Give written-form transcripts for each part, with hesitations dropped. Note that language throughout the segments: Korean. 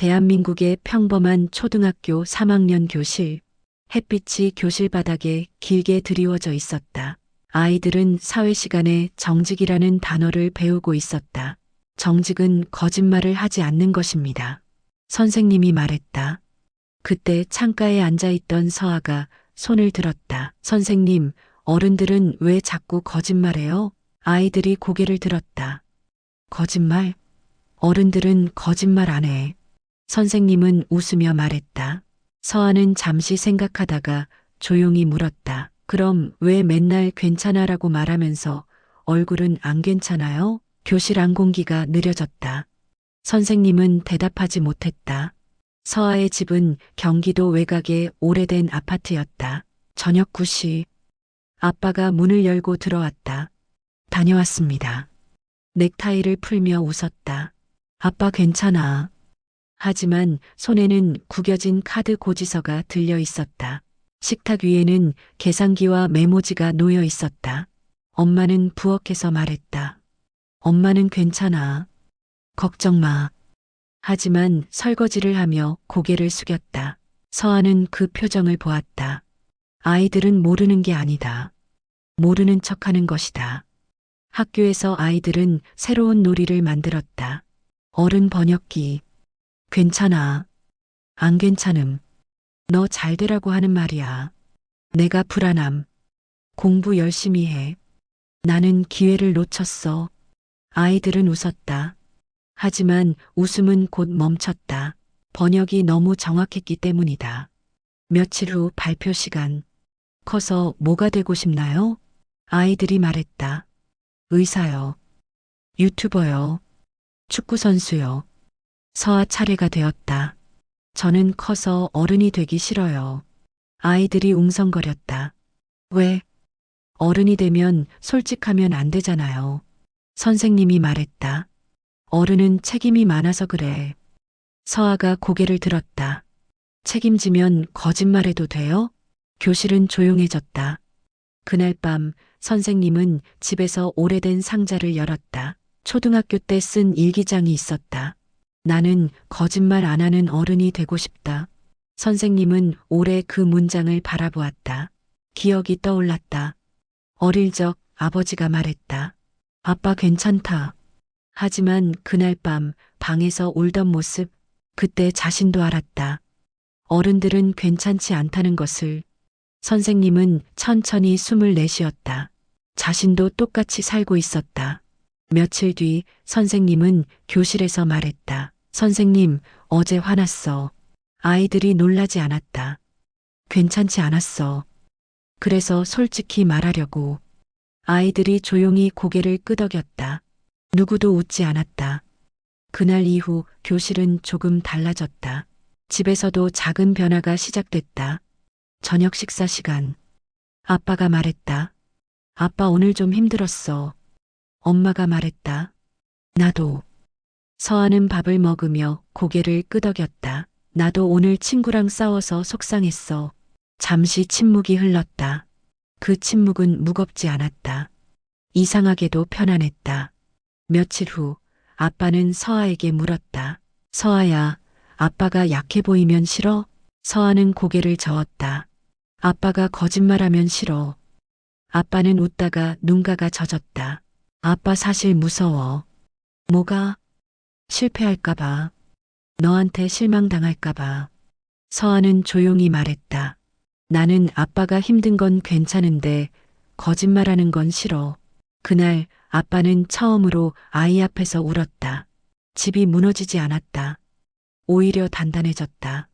대한민국의 평범한 초등학교 3학년 교실. 햇빛이 교실 바닥에 길게 드리워져 있었다. 아이들은 사회 시간에 정직이라는 단어를 배우고 있었다. 정직은 거짓말을 하지 않는 것입니다. 선생님이 말했다. 그때 창가에 앉아있던 서아가 손을 들었다. 선생님, 어른들은 왜 자꾸 거짓말해요? 아이들이 고개를 들었다. 거짓말? 어른들은 거짓말 안 해. 선생님은 웃으며 말했다. 서아는 잠시 생각하다가 조용히 물었다. 그럼 왜 맨날 괜찮아라고 말하면서 얼굴은 안 괜찮아요? 교실 안 공기가 느려졌다. 선생님은 대답하지 못했다. 서아의 집은 경기도 외곽의 오래된 아파트였다. 저녁 9시. 아빠가 문을 열고 들어왔다. 다녀왔습니다. 넥타이를 풀며 웃었다. 아빠 괜찮아. 하지만 손에는 구겨진 카드 고지서가 들려 있었다. 식탁 위에는 계산기와 메모지가 놓여 있었다. 엄마는 부엌에서 말했다. 엄마는 괜찮아. 걱정 마. 하지만 설거지를 하며 고개를 숙였다. 서아는 그 표정을 보았다. 아이들은 모르는 게 아니다. 모르는 척하는 것이다. 학교에서 아이들은 새로운 놀이를 만들었다. 어른 번역기. 괜찮아. 안 괜찮음. 너 잘 되라고 하는 말이야. 내가 불안함. 공부 열심히 해. 나는 기회를 놓쳤어. 아이들은 웃었다. 하지만 웃음은 곧 멈췄다. 번역이 너무 정확했기 때문이다. 며칠 후 발표 시간. 커서 뭐가 되고 싶나요? 아이들이 말했다. 의사요. 유튜버요. 축구선수요. 서아 차례가 되었다. 저는 커서 어른이 되기 싫어요. 아이들이 웅성거렸다. 왜? 어른이 되면 솔직하면 안 되잖아요. 선생님이 말했다. 어른은 책임이 많아서 그래. 서아가 고개를 들었다. 책임지면 거짓말해도 돼요? 교실은 조용해졌다. 그날 밤 선생님은 집에서 오래된 상자를 열었다. 초등학교 때 쓴 일기장이 있었다. 나는 거짓말 안 하는 어른이 되고 싶다. 선생님은 오래 그 문장을 바라보았다. 기억이 떠올랐다. 어릴 적 아버지가 말했다. 아빠 괜찮다. 하지만 그날 밤 방에서 울던 모습, 그때 자신도 알았다. 어른들은 괜찮지 않다는 것을. 선생님은 천천히 숨을 내쉬었다. 자신도 똑같이 살고 있었다. 며칠 뒤 선생님은 교실에서 말했다. 선생님, 어제 화났어. 아이들이 놀라지 않았다. 괜찮지 않았어. 그래서 솔직히 말하려고. 아이들이 조용히 고개를 끄덕였다. 누구도 웃지 않았다. 그날 이후 교실은 조금 달라졌다. 집에서도 작은 변화가 시작됐다. 저녁 식사 시간. 아빠가 말했다. 아빠 오늘 좀 힘들었어. 엄마가 말했다. 나도. 서아는 밥을 먹으며 고개를 끄덕였다. 나도 오늘 친구랑 싸워서 속상했어. 잠시 침묵이 흘렀다. 그 침묵은 무겁지 않았다. 이상하게도 편안했다. 며칠 후 아빠는 서아에게 물었다. 서아야, 아빠가 약해 보이면 싫어? 서아는 고개를 저었다. 아빠가 거짓말하면 싫어. 아빠는 웃다가 눈가가 젖었다. 아빠 사실 무서워. 뭐가? 실패할까봐. 너한테 실망당할까봐. 서아는 조용히 말했다. 나는 아빠가 힘든 건 괜찮은데 거짓말하는 건 싫어. 그날 아빠는 처음으로 아이 앞에서 울었다. 집이 무너지지 않았다. 오히려 단단해졌다.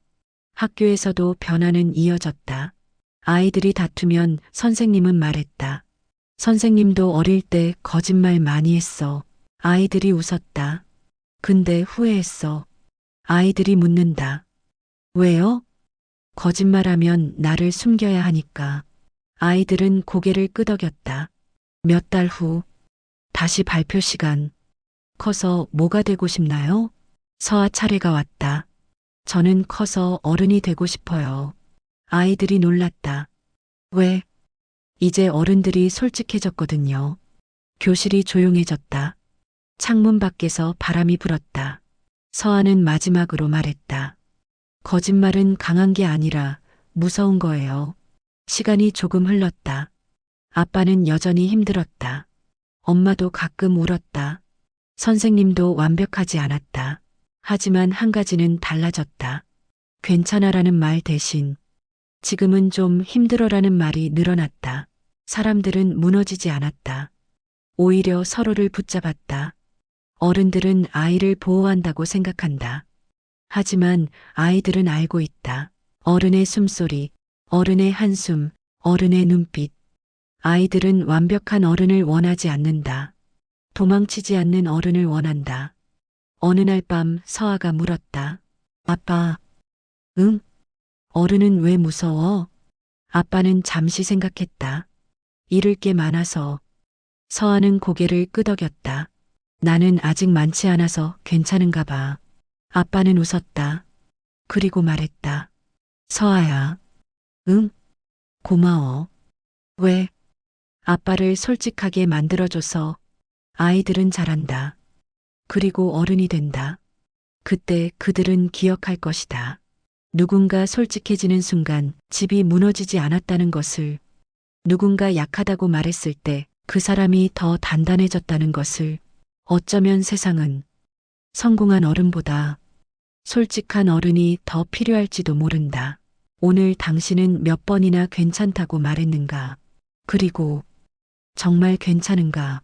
학교에서도 변화는 이어졌다. 아이들이 다투면 선생님은 말했다. 선생님도 어릴 때 거짓말 많이 했어. 아이들이 웃었다. 근데 후회했어. 아이들이 묻는다. 왜요? 거짓말하면 나를 숨겨야 하니까. 아이들은 고개를 끄덕였다. 몇 달 후, 다시 발표 시간. 커서 뭐가 되고 싶나요? 서아 차례가 왔다. 저는 커서 어른이 되고 싶어요. 아이들이 놀랐다. 왜? 이제 어른들이 솔직해졌거든요. 교실이 조용해졌다. 창문 밖에서 바람이 불었다. 서아는 마지막으로 말했다. 거짓말은 강한 게 아니라 무서운 거예요. 시간이 조금 흘렀다. 아빠는 여전히 힘들었다. 엄마도 가끔 울었다. 선생님도 완벽하지 않았다. 하지만 한 가지는 달라졌다. 괜찮아라는 말 대신 지금은 좀 힘들어라는 말이 늘어났다. 사람들은 무너지지 않았다. 오히려 서로를 붙잡았다. 어른들은 아이를 보호한다고 생각한다. 하지만 아이들은 알고 있다. 어른의 숨소리, 어른의 한숨, 어른의 눈빛. 아이들은 완벽한 어른을 원하지 않는다. 도망치지 않는 어른을 원한다. 어느 날 밤 서아가 물었다. 아빠, 응? 어른은 왜 무서워? 아빠는 잠시 생각했다. 잃을 게 많아서. 서아는 고개를 끄덕였다. 나는 아직 많지 않아서 괜찮은가 봐. 아빠는 웃었다. 그리고 말했다. 서아야. 응? 고마워. 왜? 아빠를 솔직하게 만들어줘서 아이들은 잘한다. 그리고 어른이 된다. 그때 그들은 기억할 것이다. 누군가 솔직해지는 순간 집이 무너지지 않았다는 것을, 누군가 약하다고 말했을 때 그 사람이 더 단단해졌다는 것을, 어쩌면 세상은 성공한 어른보다 솔직한 어른이 더 필요할지도 모른다. 오늘 당신은 몇 번이나 괜찮다고 말했는가? 그리고 정말 괜찮은가?